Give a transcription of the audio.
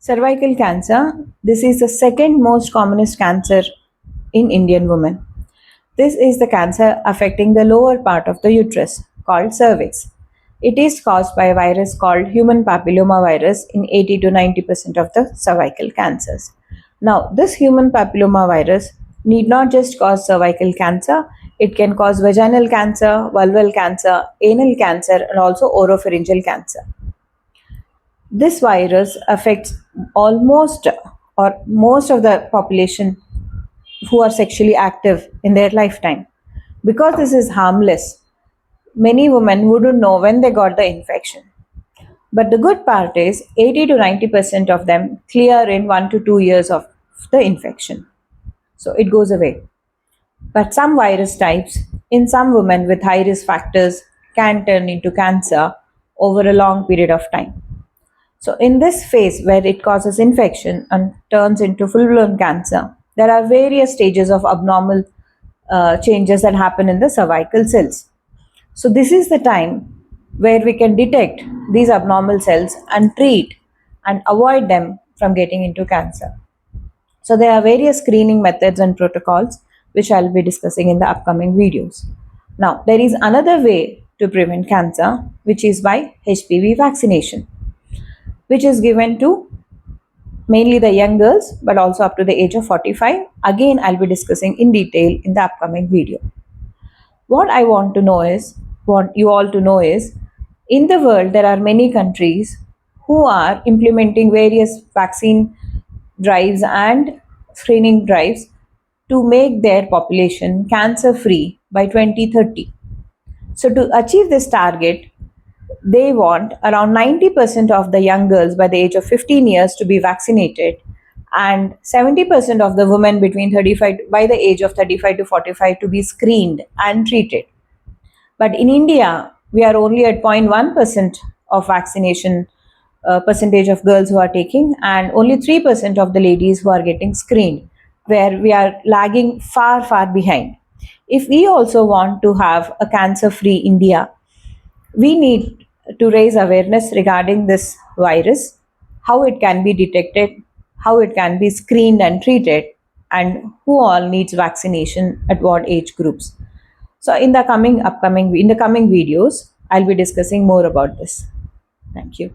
Cervical cancer, this is the second most commonest cancer in Indian women. This is the cancer affecting the lower part of the uterus called cervix. It is caused by a virus called human papilloma virus in 80 to 90% of the cervical cancers. Now, this human papilloma virus need not just cause cervical cancer, it can cause vaginal cancer, vulval cancer, anal cancer, and also oropharyngeal cancer. This virus affects almost or most of the population who are sexually active in their lifetime. Because this is harmless, many women wouldn't know when they got the infection. But the good part is 80 to 90% of them clear in 1 to 2 years of the infection. So it goes away. But some virus types in some women with high risk factors can turn into cancer over a long period of time. So in this phase where it causes infection and turns into full-blown cancer, there are various stages of abnormal changes that happen in the cervical cells. So this is the time where we can detect these abnormal cells and treat and avoid them from getting into cancer. So there are various screening methods and protocols which I'll be discussing in the upcoming videos. Now, there is another way to prevent cancer, which is by HPV vaccination, which is given to mainly the young girls, but also up to the age of 45. Again, I'll be discussing in detail in the upcoming video. What I want you all to know is, in the world, there are many countries who are implementing various vaccine drives and screening drives to make their population cancer-free by 2030. So to achieve this target, they want around 90% of the young girls by the age of 15 years to be vaccinated and 70% of the women between 35 by the age of 35 to 45 to be screened and treated. But in India, we are only at 0.1% of vaccination percentage of girls who are taking, and only 3% of the ladies who are getting screened, where we are lagging far, far behind. If we also want to have a cancer-free India, we need to raise awareness regarding this virus, how it can be detected, how it can be screened and treated, and who all needs vaccination at what age groups. So in the coming videos, I'll be discussing more about this. Thank you.